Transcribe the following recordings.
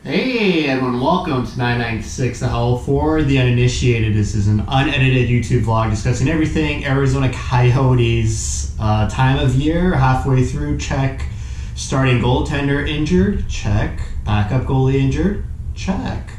Hey everyone, welcome to 996 The Howl. For the uninitiated, this is an unedited YouTube vlog discussing everything Arizona Coyotes. Time of year, halfway through, check. Starting goaltender injured, check. Backup goalie injured, check.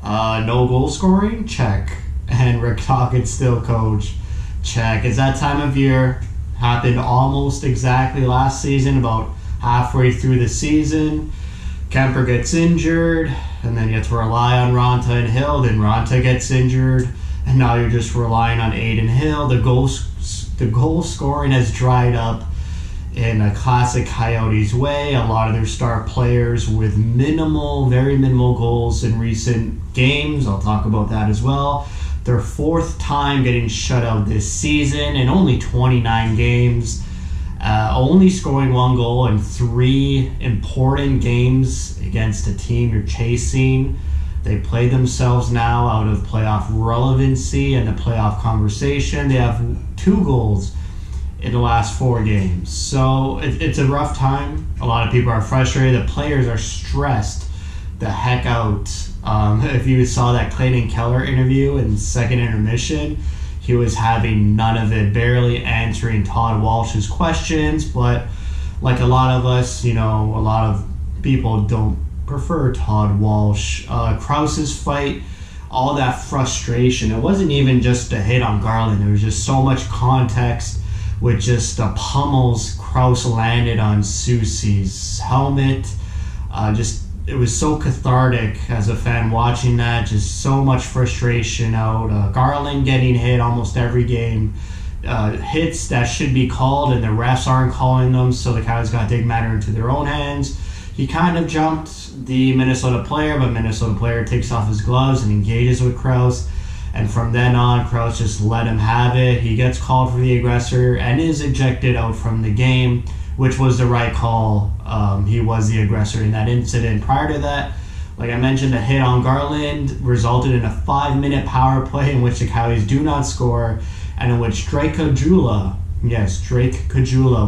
No goal scoring, check. And Rick Tocchet still coach, check. It's that time of year. Happened almost exactly last season, about halfway through the season. Kemper gets injured, and then you have to rely on Raanta and Hill. Then Raanta gets injured, and now you're just relying on Adin Hill. The goal scoring has dried up in a classic Coyotes way. A lot of their star players with very minimal goals in recent games. I'll talk about that as well. Their fourth time getting shut out this season in only 29 games. Only scoring one goal in 3 important games against a team you're chasing. They play themselves now out of playoff relevancy and the playoff conversation. They have 2 goals in the last 4 games. So it's a rough time. A lot of people are frustrated. The players are stressed the heck out. If you saw that Clayton Keller interview in second intermission, he was having none of it, barely answering Todd Walsh's questions. But like a lot of us, a lot of people don't prefer Todd Walsh. Krause's fight, all that frustration. It wasn't even just a hit on Garland. There was just so much context with just the pummels Krause landed on Soucy's helmet. It was so cathartic as a fan watching that. Just so much frustration out. Garland getting hit almost every game. Hits that should be called and the refs aren't calling them, so the Coyotes got to take matter into their own hands. He kind of jumped the Minnesota player, but Minnesota player takes off his gloves and engages with Krause. And from then on, Krause just let him have it. He gets called for the aggressor and is ejected out from the game, which was the right call. He was the aggressor in that incident. Prior to that, like I mentioned, a hit on Garland resulted in a 5-minute power play in which the Coyotes do not score, and in which Drake Caggiula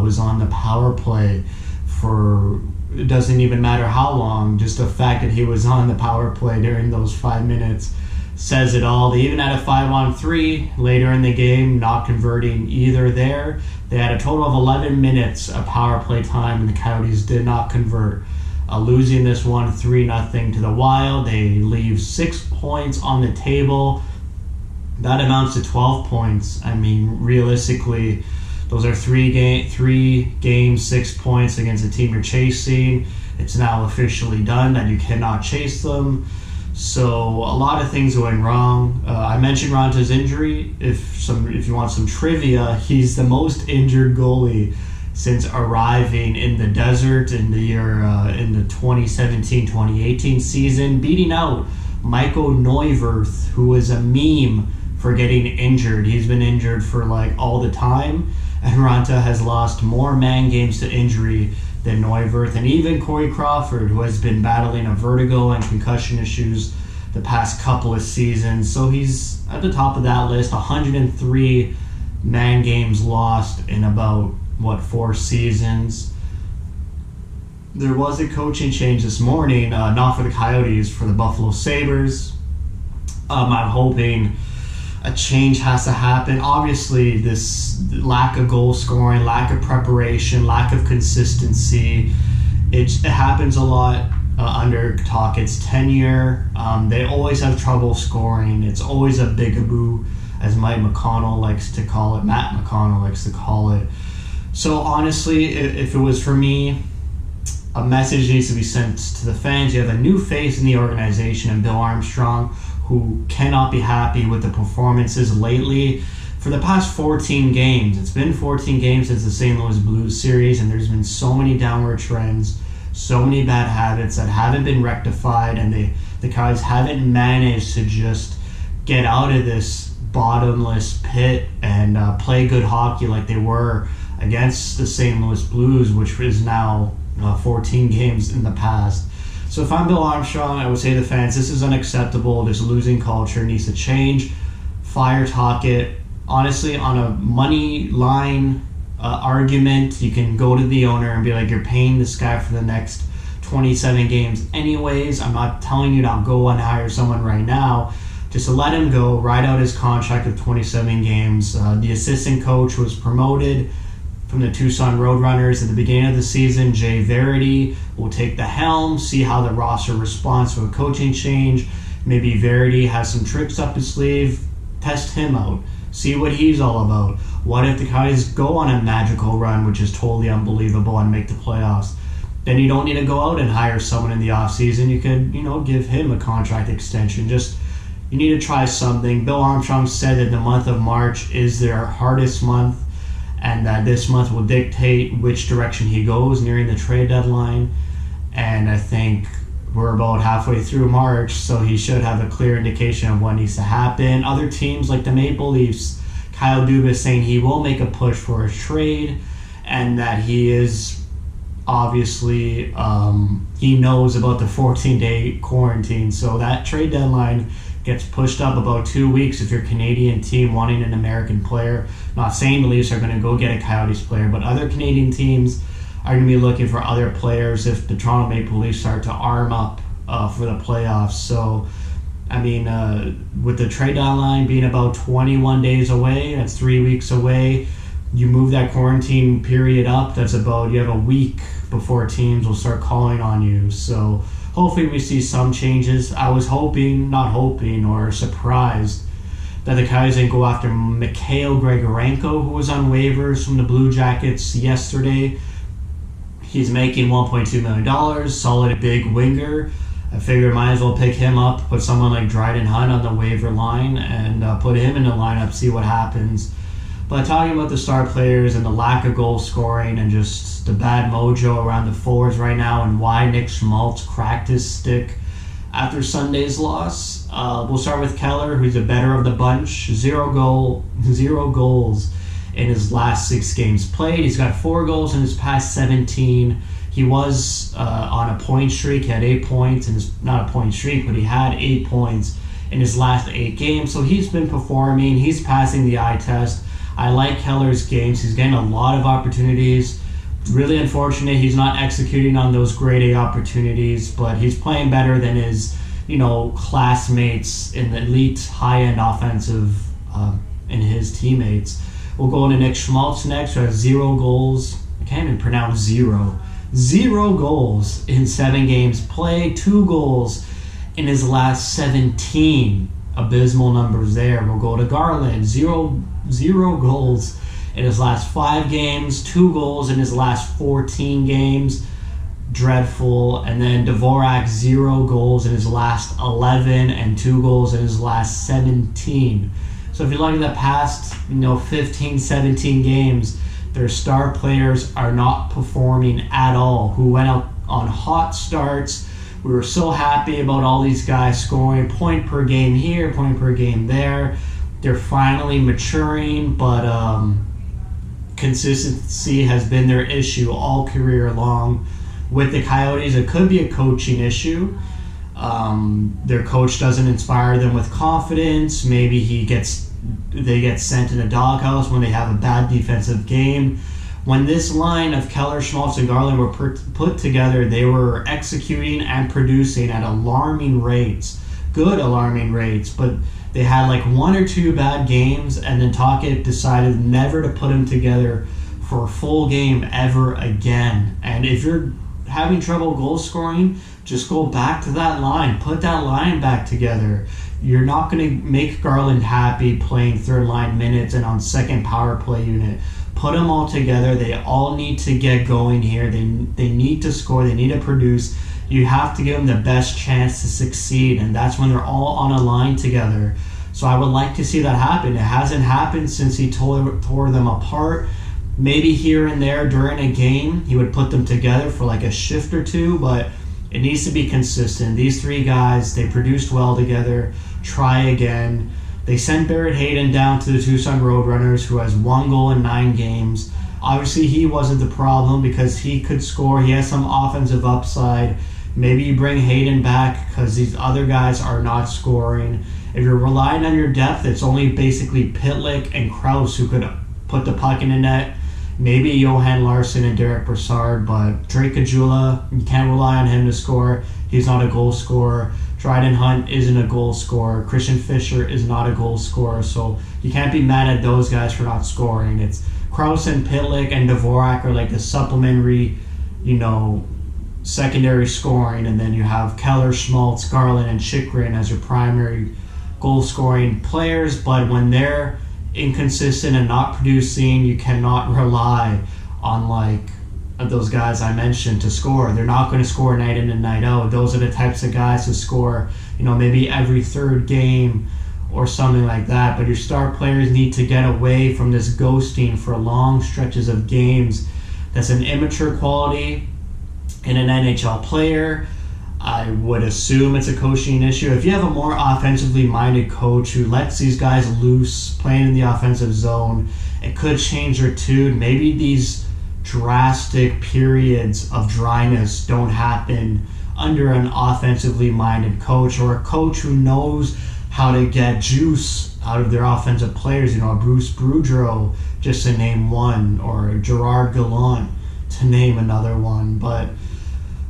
was on the power play for, it doesn't even matter how long, just the fact that he was on the power play during those 5 minutes says it all. They even had a 5-on-3 later in the game, not converting either there. They had a total of 11 minutes of power play time, and the Coyotes did not convert. Losing this one 3-0 to the Wild. They leave 6 points on the table. That amounts to 12 points. I mean, realistically, those are 3 games, 6 points against a team you're chasing. It's now officially done that you cannot chase them. So a lot of things going wrong. I mentioned Raanta's injury. If you want some trivia, he's the most injured goalie since arriving in the desert in the 2017-2018 season, beating out Michael Neuwirth, who was a meme for getting injured. He's been injured for all the time, and Raanta has lost more man games to injury than Neuwirth, and even Corey Crawford, who has been battling a vertigo and concussion issues the past couple of seasons. So he's at the top of that list. 103 man games lost in about 4 seasons. There was a coaching change this morning, not for the Coyotes, for the Buffalo Sabres. I'm hoping a change has to happen. Obviously, this lack of goal scoring, lack of preparation, lack of consistency, it happens a lot under Tocchet's tenure. They always have trouble scoring. It's always a bigaboo, as Matt McConnell likes to call it. So honestly, if it was for me, a message needs to be sent to the fans. You have a new face in the organization in Bill Armstrong, who cannot be happy with the performances lately. For the past 14 games, it's been 14 games since the St. Louis Blues series, and there's been so many downward trends, so many bad habits that haven't been rectified, and the Coyotes haven't managed to just get out of this bottomless pit and play good hockey like they were against the St. Louis Blues, which is now 14 games in the past. So if I'm Bill Armstrong, I would say to the fans, this is unacceptable. This losing culture needs to change. Fire Tocchet. Honestly, on a money line argument, you can go to the owner and be like, you're paying this guy for the next 27 games anyways. I'm not telling you to go and hire someone right now. Just to let him go, ride out his contract of 27 games. The assistant coach was promoted from the Tucson Roadrunners at the beginning of the season. Jay Verity will take the helm, see how the roster responds to a coaching change. Maybe Verity has some tricks up his sleeve. Test him out. See what he's all about. What if the Coyotes go on a magical run, which is totally unbelievable, and make the playoffs? Then you don't need to go out and hire someone in the offseason. You could, give him a contract extension. You need to try something. Bill Armstrong said that the month of March is their hardest month, and that this month will dictate which direction he goes nearing the trade deadline. And I think we're about halfway through March, so he should have a clear indication of what needs to happen. Other teams like the Maple Leafs, Kyle Dubas saying he will make a push for a trade, and that he is obviously, he knows about the 14-day quarantine. So that trade deadline gets pushed up about 2 weeks if you're a Canadian team wanting an American player. Not saying the Leafs are going to go get a Coyotes player, but other Canadian teams are going to be looking for other players if the Toronto Maple Leafs start to arm up for the playoffs. So, with the trade deadline being about 21 days away, that's 3 weeks away, you move that quarantine period up, you have a week before teams will start calling on you. So hopefully we see some changes. I was surprised that the Coyotes didn't go after Mikhail Grigorenko, who was on waivers from the Blue Jackets yesterday. He's making $1.2 million, solid big winger. I figured might as well pick him up, put someone like Dryden Hunt on the waiver line, and put him in the lineup, see what happens. But talking about the star players and the lack of goal scoring and just the bad mojo around the forwards right now and why Nick Schmaltz cracked his stick after Sunday's loss, we'll start with Keller, who's the better of the bunch. Zero goals in his last 6 games played. He's got 4 goals in his past 17. He was on a point streak. He had 8 points, not a point streak, but he had 8 points in his last 8 games. So he's been performing. He's passing the eye test. I like Keller's games. He's getting a lot of opportunities. Really unfortunate he's not executing on those grade A opportunities, but he's playing better than his, classmates in the elite high-end offensive and his teammates. We'll go to Nick Schmaltz next, who has 0 goals. I can't even pronounce 0. 0 goals in 7 games played, 2 goals in his last 17. Abysmal numbers there. We'll go to Garland, 0 goals in his last 5 games, 2 goals in his last 14 games. Dreadful. And then Dvorak, 0 goals in his last 11 and 2 goals in his last 17. So if you look at the past, 15, 17 games, their star players are not performing at all. Who went out on hot starts. We were so happy about all these guys scoring point per game here, point per game there. They're finally maturing, but consistency has been their issue all career long. With the Coyotes, it could be a coaching issue. Their coach doesn't inspire them with confidence. Maybe they get sent in the doghouse when they have a bad defensive game. When this line of Keller, Schmaltz, and Garland were put together, they were executing and producing at alarming rates, good alarming rates, but they had like 1 or 2 bad games, and then Tocchet decided never to put them together for a full game ever again. And if you're having trouble goal scoring, just go back to that line. Put that line back together. You're not going to make Garland happy playing third line minutes and on second power play unit. Put them all together. They all need to get going here. They need to score. They need to produce. You have to give them the best chance to succeed, and that's when they're all on a line together. So I would like to see that happen. It hasn't happened since he tore them apart. Maybe here and there during a game, he would put them together for like a shift or 2, but it needs to be consistent. These 3 guys, they produced well together. Try again. They sent Barrett Hayden down to the Tucson Roadrunners, who has 1 goal in 9 games. Obviously, he wasn't the problem because he could score. He has some offensive upside. Maybe you bring Hayden back because these other guys are not scoring. If you're relying on your depth, it's only basically Pitlick and Krause who could put the puck in the net. maybe Johan Larsson and Derek Brassard, but Drake Caggiula, you can't rely on him to score. He's not a goal scorer. Dryden Hunt isn't a goal scorer. Christian Fischer is not a goal scorer, so you can't be mad at those guys for not scoring. It's Krause and Pitlick and Dvorak are like the supplementary, secondary scoring, and then you have Keller, Schmaltz, Garland, and Chychrun as your primary goal-scoring players, but when they're inconsistent and not producing, you cannot rely on those guys I mentioned to score. They're not going to score night in and night out. Those are the types of guys to score, maybe every third game or something like that. But your star players need to get away from this ghosting for long stretches of games. That's an immature quality in an NHL player. I would assume it's a coaching issue. If you have a more offensively minded coach who lets these guys loose, playing in the offensive zone, it could change their tune. Maybe these drastic periods of dryness don't happen under an offensively minded coach, or a coach who knows how to get juice out of their offensive players. Bruce Boudreau, just to name one, or Gerard Gallant, to name another one. But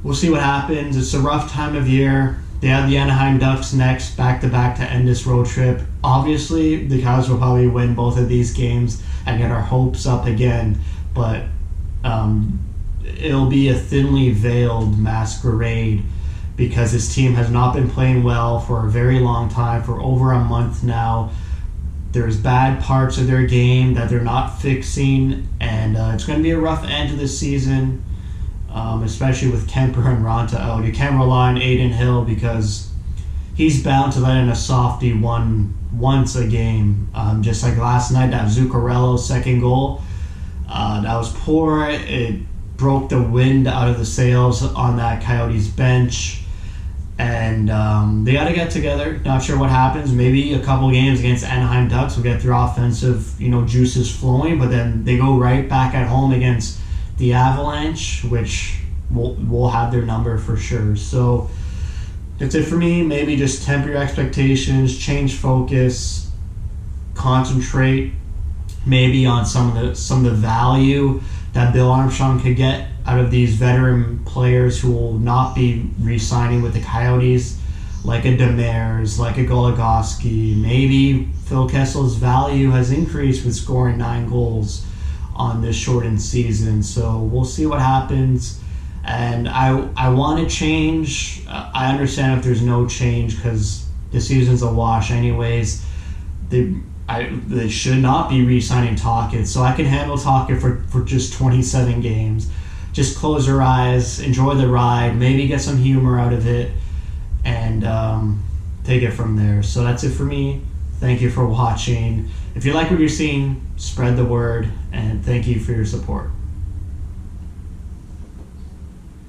we'll see what happens. It's a rough time of year. They have the Anaheim Ducks next, back-to-back to end this road trip. Obviously, the Coyotes will probably win both of these games and get our hopes up again, but it'll be a thinly veiled masquerade because this team has not been playing well for a very long time, for over a month now. There's bad parts of their game that they're not fixing, and it's going to be a rough end to this season. Especially with Kemper and Ronta out. You can't rely on Aiden Hill because he's bound to let in a softie once a game. Just like last night, that Zuccarello second goal, that was poor. It broke the wind out of the sails on that Coyotes bench. And they got to get together. Not sure what happens. Maybe a couple games against Anaheim Ducks will get their offensive juices flowing, but then they go right back at home against the Avalanche, which will have their number for sure. So that's it for me. Maybe just temper your expectations, change focus, concentrate maybe on some of the value that Bill Armstrong could get out of these veteran players who will not be re-signing with the Coyotes, like a Demers, like a Goligoski. Maybe Phil Kessel's value has increased with scoring 9 goals on this shortened season. So we'll see what happens. And I want to change. I understand if there's no change because the season's a wash anyways. They should not be re-signing Tocchet. So I can handle Tocchet for just 27 games. Just close your eyes, enjoy the ride, maybe get some humor out of it, and take it from there. So that's it for me. Thank you for watching. If you like what you're seeing, spread the word, and thank you for your support.